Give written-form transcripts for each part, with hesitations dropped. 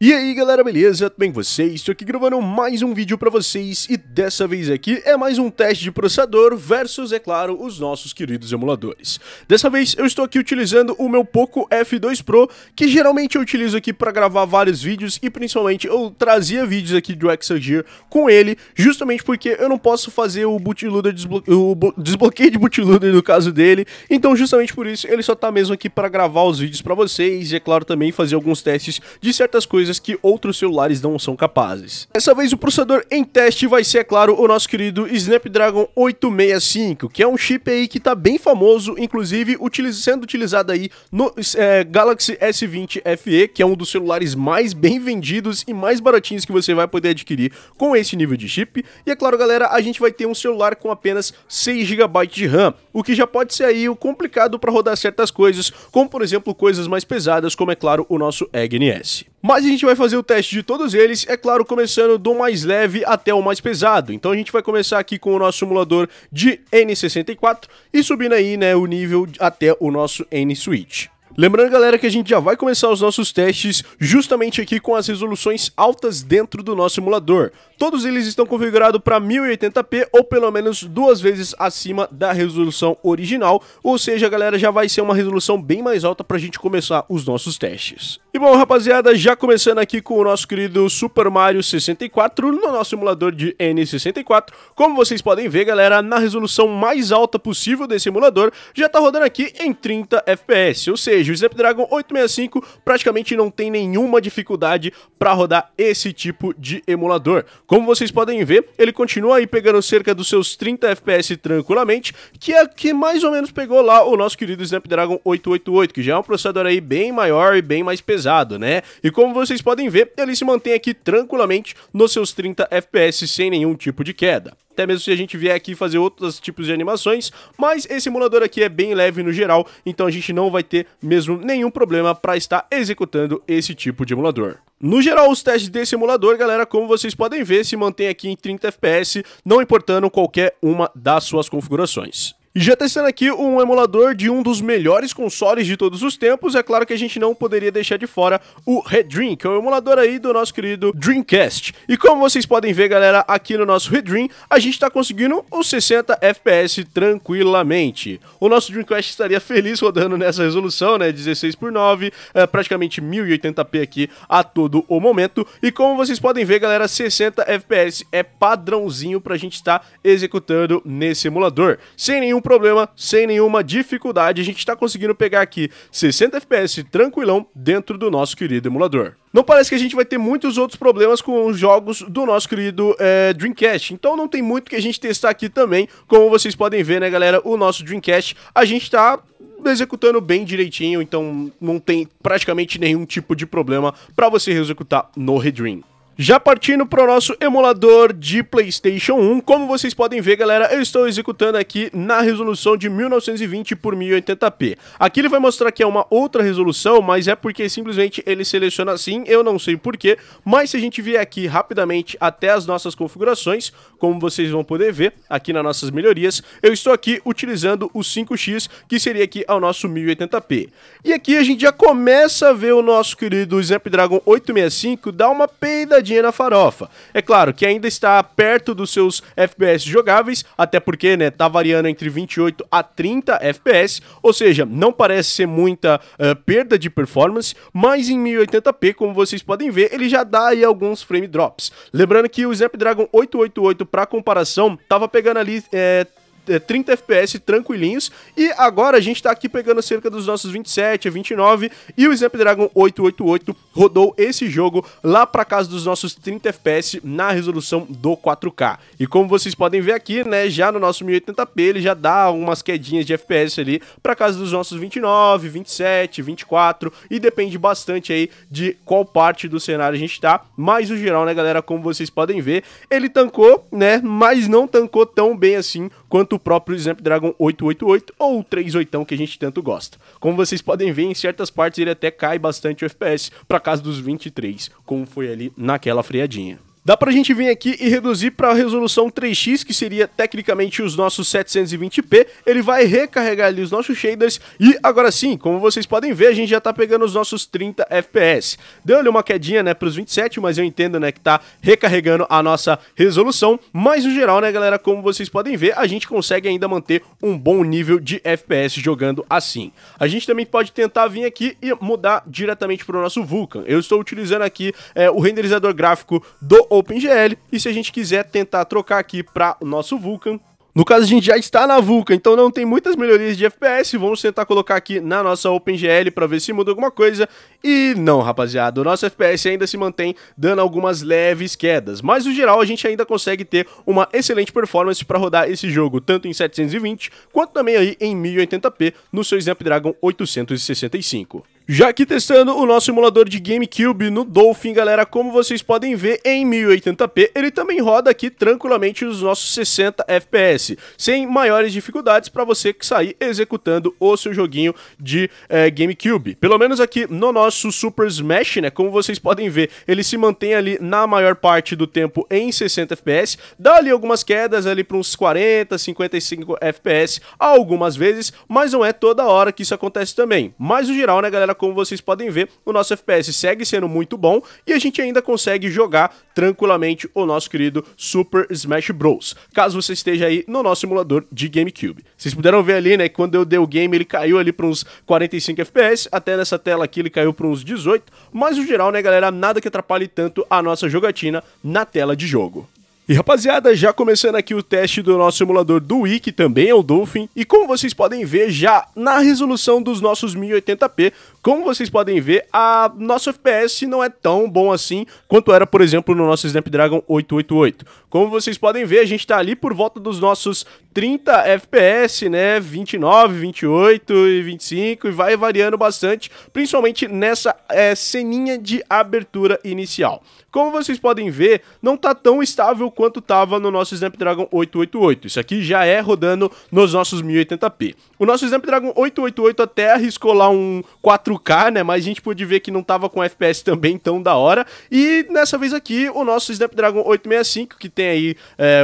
E aí galera, beleza? Tudo bem com vocês? Estou aqui gravando mais um vídeo pra vocês e dessa vez aqui é mais um teste de processador versus, é claro, os nossos queridos emuladores. Dessa vez eu estou aqui utilizando o meu Poco F2 Pro, que geralmente eu utilizo aqui para gravar vários vídeos e principalmente eu trazia vídeos aqui do Exagere com ele, justamente porque eu não posso fazer o bootloader desbloqueio de bootloader no caso dele, então justamente por isso ele só tá mesmo aqui para gravar os vídeos pra vocês e é claro também fazer alguns testes de certas coisas que outros celulares não são capazes. Dessa vez o processador em teste vai ser, é claro, o nosso querido Snapdragon 865, que é um chip aí que tá bem famoso, inclusive sendo utilizado aí no Galaxy S20 FE, que é um dos celulares mais bem vendidos e mais baratinhos que você vai poder adquirir com esse nível de chip. E é claro, galera, a gente vai ter um celular com apenas 6 GB de RAM, o que já pode ser aí o complicado para rodar certas coisas, como por exemplo coisas mais pesadas, como é claro o nosso EGNS. Mas a gente vai fazer o teste de todos eles, é claro, começando do mais leve até o mais pesado. Então a gente vai começar aqui com o nosso emulador de N64 e subindo aí, né, o nível até o nosso N-Switch. Lembrando, galera, que a gente já vai começar os nossos testes justamente aqui com as resoluções altas dentro do nosso emulador. Todos eles estão configurados para 1080p ou pelo menos 2 vezes acima da resolução original, ou seja, galera, já vai ser uma resolução bem mais alta para a gente começar os nossos testes. E bom, rapaziada, já começando aqui com o nosso querido Super Mario 64 no nosso emulador de N64, como vocês podem ver, galera, na resolução mais alta possível desse emulador, já tá rodando aqui em 30 FPS, ou seja, o Snapdragon 865 praticamente não tem nenhuma dificuldade para rodar esse tipo de emulador. Como vocês podem ver, ele continua aí pegando cerca dos seus 30 FPS tranquilamente, que é que mais ou menos pegou lá o nosso querido Snapdragon 888, que já é um processador aí bem maior e bem mais pesado, né? E como vocês podem ver, ele se mantém aqui tranquilamente nos seus 30 FPS sem nenhum tipo de queda. Até mesmo se a gente vier aqui fazer outros tipos de animações, mas esse emulador aqui é bem leve no geral, então a gente não vai ter mesmo nenhum problema para estar executando esse tipo de emulador. No geral, os testes desse emulador, galera, como vocês podem ver, se mantém aqui em 30 FPS, não importando qualquer uma das suas configurações. E já testando aqui um emulador de um dos melhores consoles de todos os tempos, é claro que a gente não poderia deixar de fora o Redream, que é o emulador aí do nosso querido Dreamcast. E como vocês podem ver, galera, aqui no nosso Redream, a gente tá conseguindo os 60 FPS tranquilamente. O nosso Dreamcast estaria feliz rodando nessa resolução, né, 16:9, praticamente 1080p aqui a todo o momento. E como vocês podem ver, galera, 60 FPS é padrãozinho pra gente estar executando nesse emulador. Sem nenhum problema, sem nenhuma dificuldade, a gente está conseguindo pegar aqui 60 FPS tranquilão dentro do nosso querido emulador. Não parece que a gente vai ter muitos outros problemas com os jogos do nosso querido Dreamcast, então não tem muito que a gente testar aqui também. Como vocês podem ver, né, galera, o nosso Dreamcast, a gente tá executando bem direitinho, então não tem praticamente nenhum tipo de problema para você executar no Redream. Já partindo para o nosso emulador de PlayStation 1, como vocês podem ver, galera, eu estou executando aqui na resolução de 1920 por 1080p. Aqui ele vai mostrar que é uma outra resolução, mas é porque simplesmente ele seleciona assim, eu não sei porquê, mas se a gente vier aqui rapidamente até as nossas configurações, como vocês vão poder ver aqui nas nossas melhorias, eu estou aqui utilizando o 5x, que seria aqui ao nosso 1080p. E aqui a gente já começa a ver o nosso querido Snapdragon 865 dar uma peidadinha na farofa. É claro que ainda está perto dos seus FPS jogáveis, até porque, né, tá variando entre 28 a 30 FPS, ou seja, não parece ser muita perda de performance, mas em 1080p, como vocês podem ver, ele já dá aí alguns frame drops. Lembrando que o Snapdragon 888, para comparação, tava pegando ali 30 FPS tranquilinhos, e agora a gente tá aqui pegando cerca dos nossos 27 a 29, e o Snapdragon 888 rodou esse jogo lá pra casa dos nossos 30 FPS na resolução do 4K. E como vocês podem ver aqui, né, já no nosso 1080p ele já dá umas quedinhas de FPS ali pra casa dos nossos 29, 27, 24, e depende bastante aí de qual parte do cenário a gente tá, mas no geral, né, galera, como vocês podem ver, ele tancou, né, mas não tancou tão bem assim quanto o próprio Snapdragon 888 ou o 38 que a gente tanto gosta. Como vocês podem ver, em certas partes ele até cai bastante o FPS para casa dos 23, como foi ali naquela freadinha. Dá pra gente vir aqui e reduzir para a resolução 3x, que seria tecnicamente os nossos 720p, ele vai recarregar ali os nossos shaders e agora sim, como vocês podem ver, a gente já tá pegando os nossos 30 FPS. Deu ali uma quedinha, né, pros 27, mas eu entendo, né, que tá recarregando a nossa resolução, mas no geral, né, galera, como vocês podem ver, a gente consegue ainda manter um bom nível de FPS jogando assim. A gente também pode tentar vir aqui e mudar diretamente pro nosso Vulkan. Eu estou utilizando aqui o renderizador gráfico do OpenGL, e se a gente quiser tentar trocar aqui para o nosso Vulkan, no caso a gente já está na Vulkan, então não tem muitas melhorias de FPS, vamos tentar colocar aqui na nossa OpenGL para ver se muda alguma coisa, e não, rapaziada, o nosso FPS ainda se mantém dando algumas leves quedas, mas no geral a gente ainda consegue ter uma excelente performance para rodar esse jogo, tanto em 720, quanto também aí em 1080p no seu Snapdragon 865. Já aqui testando o nosso emulador de GameCube no Dolphin, galera, como vocês podem ver, em 1080p, ele também roda aqui tranquilamente os nossos 60 FPS, sem maiores dificuldades para você que sair executando o seu joguinho de GameCube. Pelo menos aqui no nosso Super Smash, né, como vocês podem ver, ele se mantém ali na maior parte do tempo em 60 FPS, dá ali algumas quedas ali para uns 40, 55 FPS algumas vezes, mas não é toda hora que isso acontece também. Mas no geral, né, galera, como vocês podem ver, o nosso FPS segue sendo muito bom e a gente ainda consegue jogar tranquilamente o nosso querido Super Smash Bros. Caso você esteja aí no nosso emulador de GameCube. Vocês puderam ver ali, né, que quando eu dei o game ele caiu ali para uns 45 FPS, até nessa tela aqui ele caiu para uns 18, mas no geral, né, galera, nada que atrapalhe tanto a nossa jogatina na tela de jogo. E rapaziada, já começando aqui o teste do nosso emulador do Wii, que também é o Dolphin, e como vocês podem ver já na resolução dos nossos 1080p, como vocês podem ver, a nosso FPS não é tão bom assim quanto era, por exemplo, no nosso Snapdragon 888. Como vocês podem ver, a gente tá ali por volta dos nossos 30 FPS, né, 29, 28 e 25, e vai variando bastante, principalmente nessa ceninha de abertura inicial. Como vocês podem ver, não tá tão estável quanto tava no nosso Snapdragon 888. Isso aqui já é rodando nos nossos 1080p. O nosso Snapdragon 888 até arriscou lá um 4K, né? Mas a gente pôde ver que não tava com FPS também tão da hora. E nessa vez aqui, o nosso Snapdragon 865, que tem aí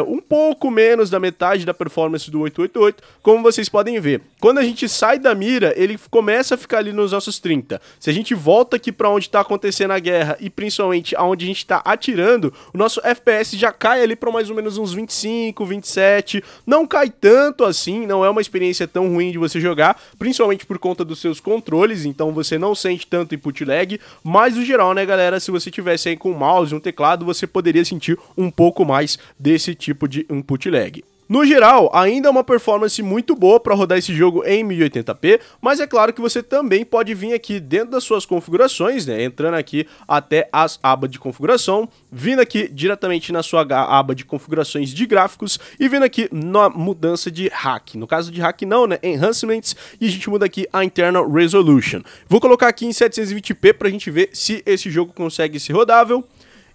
um pouco menos da metade da performance do 888, como vocês podem ver. Quando a gente sai da mira, ele começa a ficar ali nos nossos 30. Se a gente volta aqui para onde tá acontecendo a guerra e principalmente aonde a gente tá atirando, o nosso FPS já cai ali para mais ou menos uns 25, 27. Não cai tanto assim, não é uma experiência tão ruim de você jogar, principalmente por conta dos seus controles, então você não sente tanto input lag, mas no geral, né, galera, se você tivesse aí com um mouse e um teclado, você poderia sentir um pouco mais desse tipo de input lag. No geral, ainda é uma performance muito boa para rodar esse jogo em 1080p, mas é claro que você também pode vir aqui dentro das suas configurações, né, entrando aqui até as abas de configuração, vindo aqui diretamente na sua aba de configurações de gráficos e vindo aqui na mudança de hack. No caso de hack não, né, enhancements, e a gente muda aqui a internal resolution. Vou colocar aqui em 720p para a gente ver se esse jogo consegue ser rodável.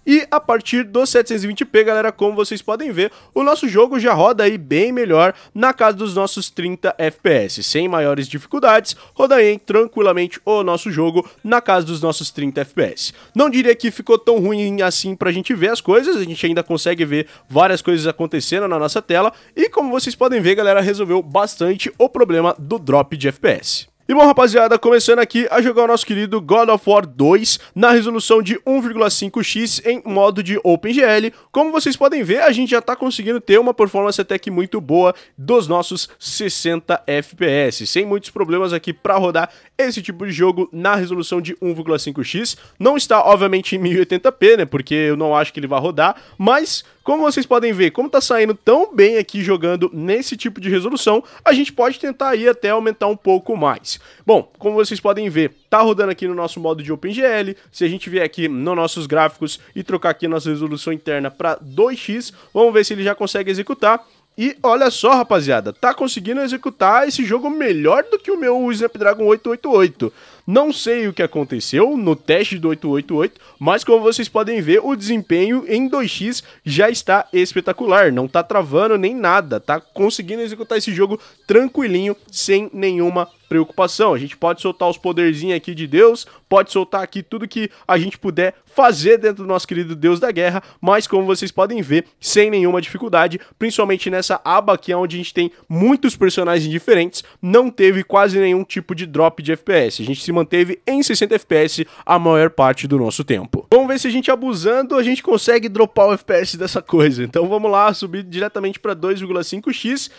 E a partir dos 720p, galera, como vocês podem ver, o nosso jogo já roda aí bem melhor na casa dos nossos 30 FPS, sem maiores dificuldades, roda aí tranquilamente o nosso jogo na casa dos nossos 30 FPS. Não diria que ficou tão ruim assim pra gente ver as coisas, a gente ainda consegue ver várias coisas acontecendo na nossa tela, e como vocês podem ver, galera, resolveu bastante o problema do drop de FPS. E bom, rapaziada, começando aqui a jogar o nosso querido God of War 2 na resolução de 1,5x em modo de OpenGL. Como vocês podem ver, a gente já tá conseguindo ter uma performance até que muito boa dos nossos 60 FPS, sem muitos problemas aqui para rodar esse tipo de jogo na resolução de 1,5x. Não está, obviamente, em 1080p, né, porque eu não acho que ele vai rodar, mas como vocês podem ver, como tá saindo tão bem aqui jogando nesse tipo de resolução, a gente pode tentar aí até aumentar um pouco mais. Bom, como vocês podem ver, tá rodando aqui no nosso modo de OpenGL. Se a gente vier aqui nos nossos gráficos e trocar aqui nossa resolução interna para 2x, vamos ver se ele já consegue executar. E olha só, rapaziada, tá conseguindo executar esse jogo melhor do que o meu Snapdragon 888. Não sei o que aconteceu no teste do 888, mas como vocês podem ver, o desempenho em 2x já está espetacular, não tá travando nem nada, tá conseguindo executar esse jogo tranquilinho, sem nenhuma preocupação. A gente pode soltar os poderzinhos aqui de Deus, pode soltar aqui tudo que a gente puder fazer dentro do nosso querido Deus da Guerra, mas como vocês podem ver, sem nenhuma dificuldade, principalmente nessa aba aqui onde a gente tem muitos personagens diferentes, não teve quase nenhum tipo de drop de FPS, a gente se manteve em 60 FPS a maior parte do nosso tempo. Vamos ver se a gente abusando, a gente consegue dropar o FPS dessa coisa. Então vamos lá, subir diretamente para 2,5x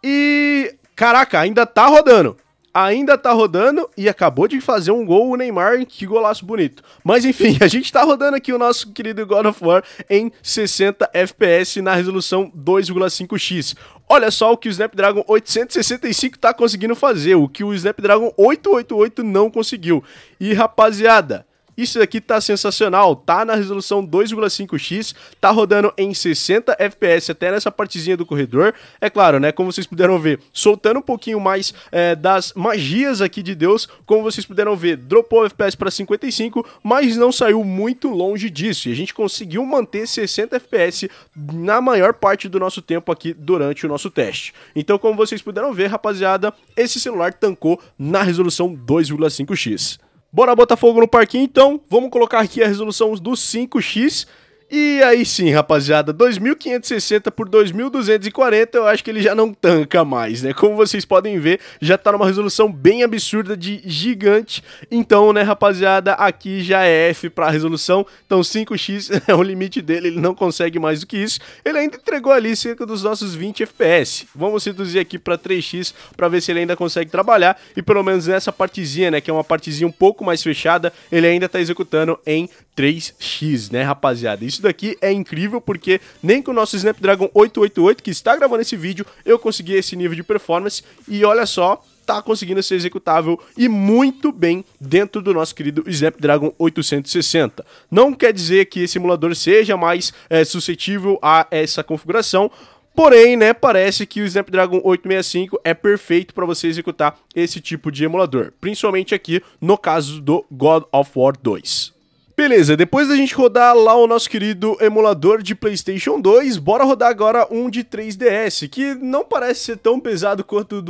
e... caraca, ainda tá rodando. Ainda tá rodando e acabou de fazer um gol o Neymar, que golaço bonito. Mas enfim, a gente tá rodando aqui o nosso querido God of War em 60 FPS na resolução 2,5x. Olha só o que o Snapdragon 865 tá conseguindo fazer, o que o Snapdragon 888 não conseguiu. E rapaziada, isso daqui tá sensacional, tá na resolução 2,5x, tá rodando em 60 FPS até nessa partezinha do corredor. É claro, né, como vocês puderam ver, soltando um pouquinho mais das magias aqui de Deus, como vocês puderam ver, dropou o FPS para 55, mas não saiu muito longe disso, e a gente conseguiu manter 60 FPS na maior parte do nosso tempo aqui durante o nosso teste. Então, como vocês puderam ver, rapaziada, esse celular tancou na resolução 2,5x. Bora botar fogo no parquinho então, vamos colocar aqui a resolução do 5x. E aí sim, rapaziada, 2560 por 2240, eu acho que ele já não tanca mais, né? Como vocês podem ver, já tá numa resolução bem absurda de gigante. Então, né, rapaziada, aqui já é F pra resolução. Então 5x é o limite dele, ele não consegue mais do que isso. Ele ainda entregou ali cerca dos nossos 20 FPS. Vamos reduzir aqui pra 3x pra ver se ele ainda consegue trabalhar. E pelo menos nessa partezinha, né, que é uma partezinha um pouco mais fechada, ele ainda tá executando em 3x, né, rapaziada? Isso daqui é incrível porque nem com o nosso Snapdragon 888, que está gravando esse vídeo, eu consegui esse nível de performance. E olha só, tá conseguindo ser executável e muito bem dentro do nosso querido Snapdragon 860. Não quer dizer que esse emulador seja mais suscetível a essa configuração, porém, né, parece que o Snapdragon 865 é perfeito para você executar esse tipo de emulador, principalmente aqui no caso do God of War 2. Beleza, depois da gente rodar lá o nosso querido emulador de PlayStation 2, bora rodar agora um de 3DS, que não parece ser tão pesado quanto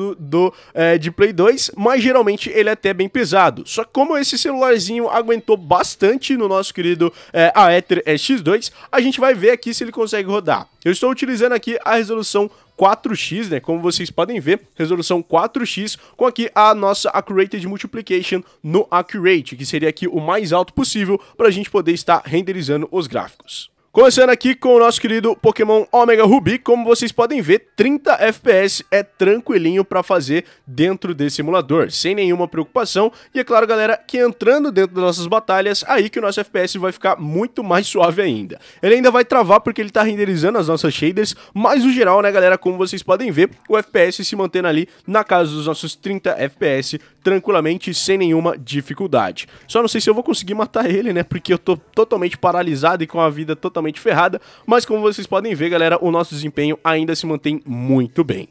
de Play 2, mas geralmente ele é até bem pesado. Só que como esse celularzinho aguentou bastante no nosso querido Aether X2, a gente vai ver aqui se ele consegue rodar. Eu estou utilizando aqui a resolução 4x, né, como vocês podem ver, resolução 4x, com aqui a nossa Accurated Multiplication no Accurate, que seria aqui o mais alto possível para a gente poder estar renderizando os gráficos. Começando aqui com o nosso querido Pokémon Omega Ruby, como vocês podem ver, 30 FPS é tranquilinho para fazer dentro desse emulador, sem nenhuma preocupação. E é claro, galera, que entrando dentro das nossas batalhas, aí que o nosso FPS vai ficar muito mais suave ainda. Ele ainda vai travar porque ele tá renderizando as nossas shaders, mas no geral, né, galera, como vocês podem ver, o FPS se mantendo ali na casa dos nossos 30 FPS, tranquilamente, sem nenhuma dificuldade. Só não sei se eu vou conseguir matar ele, né, porque eu tô totalmente paralisado e com a vida totalmente ferrada, mas como vocês podem ver, galera, o nosso desempenho ainda se mantém muito bem.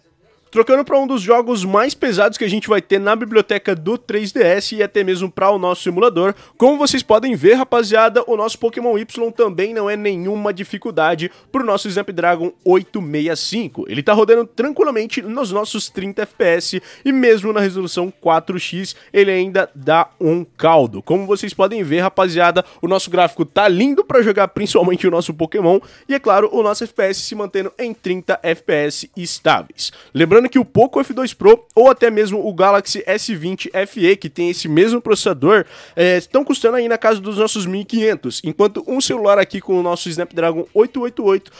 Trocando para um dos jogos mais pesados que a gente vai ter na biblioteca do 3DS e até mesmo para o nosso simulador, como vocês podem ver, rapaziada, o nosso Pokémon Y também não é nenhuma dificuldade para o nosso Snapdragon 865. Ele tá rodando tranquilamente nos nossos 30 FPS e mesmo na resolução 4x ele ainda dá um caldo. Como vocês podem ver, rapaziada, o nosso gráfico tá lindo para jogar principalmente o nosso Pokémon e, é claro, o nosso FPS se mantendo em 30 FPS estáveis. Lembrando que o Poco F2 Pro ou até mesmo o Galaxy S20 FE, que tem esse mesmo processador, estão custando aí na casa dos nossos 1.500, enquanto um celular aqui com o nosso Snapdragon 888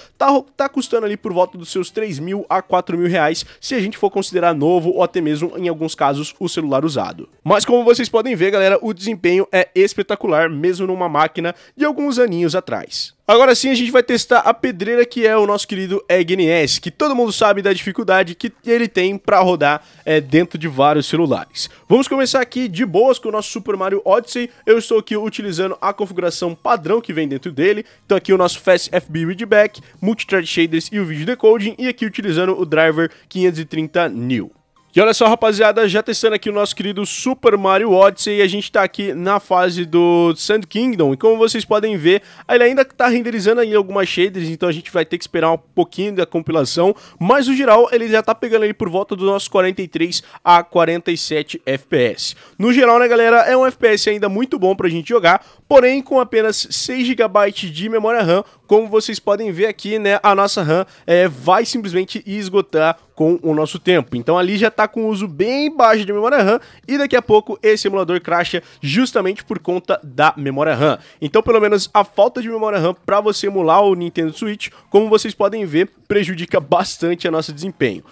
tá custando ali por volta dos seus 3.000 a 4.000 reais, se a gente for considerar novo ou até mesmo, em alguns casos, o celular usado. Mas como vocês podem ver, galera, o desempenho é espetacular, mesmo numa máquina de alguns aninhos atrás. Agora sim a gente vai testar a pedreira, que é o nosso querido Egg NS, que todo mundo sabe da dificuldade que ele tem para rodar dentro de vários celulares. Vamos começar aqui de boas com o nosso Super Mario Odyssey. Eu estou aqui utilizando a configuração padrão que vem dentro dele. Então aqui o nosso Fast FB Readback, Multithread Shaders e o Video Decoding, e aqui utilizando o driver 530 New. E olha só, rapaziada, já testando aqui o nosso querido Super Mario Odyssey, e a gente tá aqui na fase do Sand Kingdom, e como vocês podem ver, ele ainda tá renderizando aí algumas shaders, então a gente vai ter que esperar um pouquinho da compilação, mas no geral ele já tá pegando aí por volta dos nossos 43 a 47 FPS. No geral, né, galera, é um FPS ainda muito bom pra gente jogar, porém com apenas 6 GB de memória RAM, como vocês podem ver aqui, né, a nossa RAM vai simplesmente esgotar com o nosso tempo. Então ali já tá com uso bem baixo de memória RAM e daqui a pouco esse emulador crasha justamente por conta da memória RAM. Então pelo menos a falta de memória RAM para você emular o Nintendo Switch, como vocês podem ver, prejudica bastante a nosso desempenho.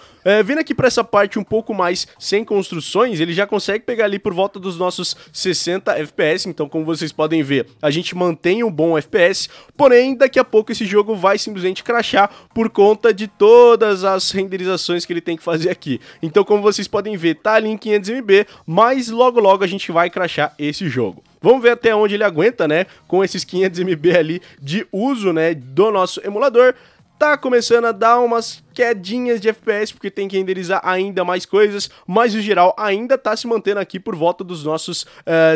Vindo aqui para essa parte um pouco mais sem construções, ele já consegue pegar ali por volta dos nossos 60 FPS, então como vocês podem ver, a gente mantém um bom FPS, porém daqui a pouco esse jogo vai simplesmente crashar por conta de todas as renderizações que ele tem que fazer aqui. Então como vocês podem ver, tá ali em 500 MB, mas logo logo a gente vai crashar esse jogo. Vamos ver até onde ele aguenta, né, com esses 500 MB ali de uso, né, do nosso emulador. Tá começando a dar umas quedinhas de FPS, porque tem que renderizar ainda mais coisas, mas no geral ainda tá se mantendo aqui por volta dos nossos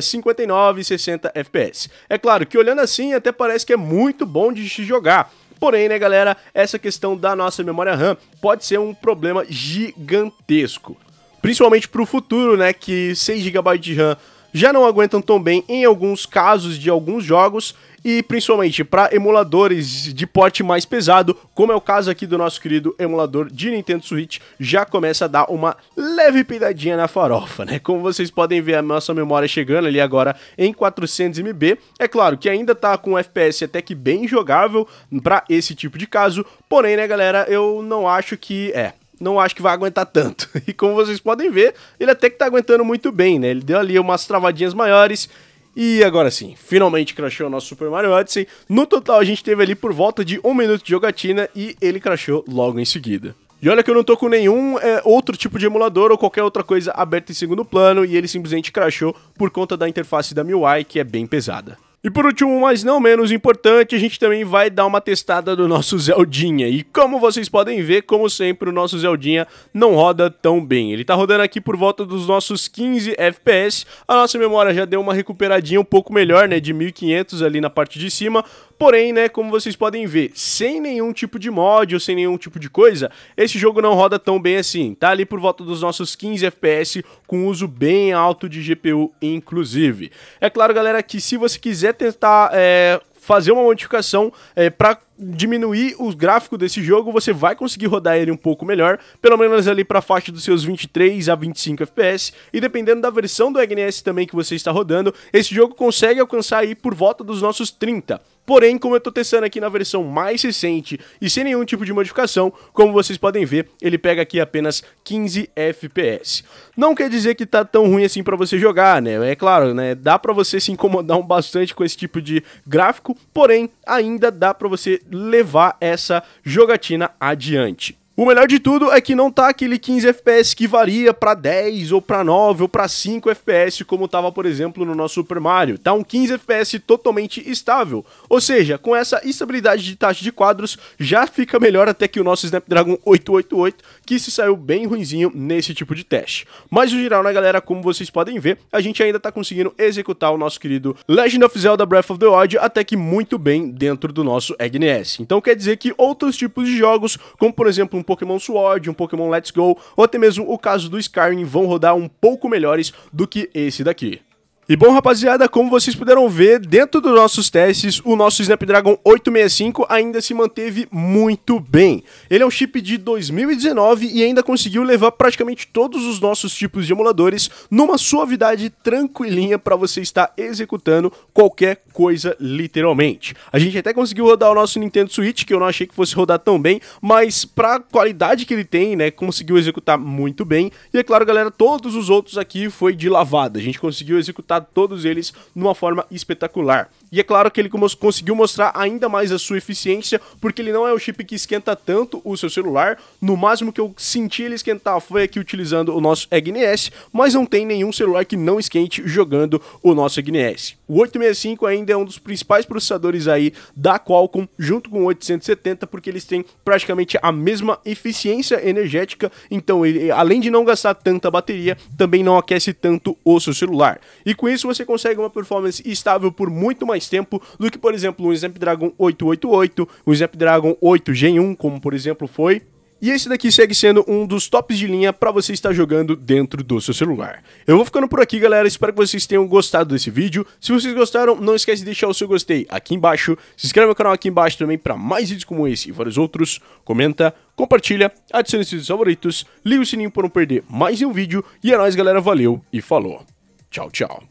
59 e 60 FPS. É claro que olhando assim até parece que é muito bom de se jogar. Porém, né, galera, essa questão da nossa memória RAM pode ser um problema gigantesco. Principalmente para o futuro, né, que 6 GB de RAM já não aguentam tão bem em alguns casos de alguns jogos, e principalmente para emuladores de porte mais pesado, como é o caso aqui do nosso querido emulador de Nintendo Switch, já começa a dar uma leve peidadinha na farofa, né? Como vocês podem ver, a nossa memória chegando ali agora em 400 MB, é claro que ainda tá com um FPS até que bem jogável para esse tipo de caso, porém, né, galera, eu não acho que não acho que vai aguentar tanto. E como vocês podem ver, ele até que tá aguentando muito bem, né? Ele deu ali umas travadinhas maiores. E agora sim, finalmente crashou o nosso Super Mario Odyssey. No total a gente teve ali por volta de 1 minuto de jogatina e ele crashou logo em seguida. E olha que eu não tô com nenhum outro tipo de emulador ou qualquer outra coisa aberta em segundo plano, e ele simplesmente crashou por conta da interface da MIUI, que é bem pesada. E por último, mas não menos importante, a gente também vai dar uma testada do nosso Zeldinha. E como vocês podem ver, como sempre, o nosso Zeldinha não roda tão bem. Ele tá rodando aqui por volta dos nossos 15 FPS. A nossa memória já deu uma recuperadinha um pouco melhor, né, de 1500 ali na parte de cima. Porém, né, como vocês podem ver, sem nenhum tipo de mod ou sem nenhum tipo de coisa, esse jogo não roda tão bem assim. Tá ali por volta dos nossos 15 FPS, com uso bem alto de GPU, inclusive. É claro, galera, que se você quiser tentar fazer uma modificação para diminuir o gráfico desse jogo, você vai conseguir rodar ele um pouco melhor, pelo menos ali para a faixa dos seus 23 a 25 FPS, e dependendo da versão do EGNS também que você está rodando, esse jogo consegue alcançar aí por volta dos nossos 30. Porém, como eu estou testando aqui na versão mais recente e sem nenhum tipo de modificação, como vocês podem ver, ele pega aqui apenas 15 FPS. Não quer dizer que tá tão ruim assim para você jogar, né? É claro, né? Dá para você se incomodar bastante com esse tipo de gráfico, porém, ainda dá para você levar essa jogatina adiante. O melhor de tudo é que não tá aquele 15 FPS que varia para 10 ou para 9 ou para 5 FPS como tava, por exemplo, no nosso Super Mario. Tá um 15 FPS totalmente estável. Ou seja, com essa estabilidade de taxa de quadros, já fica melhor até que o nosso Snapdragon 888, que se saiu bem ruinzinho nesse tipo de teste. Mas no geral, né, galera, como vocês podem ver, a gente ainda tá conseguindo executar o nosso querido Legend of Zelda Breath of the Wild até que muito bem dentro do nosso EGNS. Então quer dizer que outros tipos de jogos, como por exemplo um Pokémon Sword, um Pokémon Let's Go, ou até mesmo o caso do Skyrim, vão rodar um pouco melhores do que esse daqui. E bom, rapaziada, como vocês puderam ver, dentro dos nossos testes, o nosso Snapdragon 865 ainda se manteve muito bem. Ele é um chip de 2019 e ainda conseguiu levar praticamente todos os nossos tipos de emuladores numa suavidade tranquilinha para você estar executando qualquer coisa, literalmente. A gente até conseguiu rodar o nosso Nintendo Switch, que eu não achei que fosse rodar tão bem, mas pra qualidade que ele tem, né, conseguiu executar muito bem. E é claro, galera, todos os outros aqui foi de lavada. A gente conseguiu executar todos eles numa forma espetacular. E é claro que ele conseguiu mostrar ainda mais a sua eficiência, porque ele não é o chip que esquenta tanto o seu celular. No máximo que eu senti ele esquentar foi aqui utilizando o nosso EGNS, mas não tem nenhum celular que não esquente jogando o nosso EGNS. O 865 ainda é um dos principais processadores aí da Qualcomm, junto com o 870, porque eles têm praticamente a mesma eficiência energética, então ele, além de não gastar tanta bateria, também não aquece tanto o seu celular. E com isso você consegue uma performance estável por muito mais tempo do que, por exemplo, um Snapdragon 888, um Snapdragon 8 Gen 1, como por exemplo foi. E esse daqui segue sendo um dos tops de linha para você estar jogando dentro do seu celular. Eu vou ficando por aqui, galera. Espero que vocês tenham gostado desse vídeo. Se vocês gostaram, não esquece de deixar o seu gostei aqui embaixo. Se inscreve no canal aqui embaixo também para mais vídeos como esse e vários outros. Comenta, compartilha, adicione seus favoritos, liga o sininho para não perder mais nenhum vídeo. E é nóis, galera. Valeu e falou. Tchau, tchau.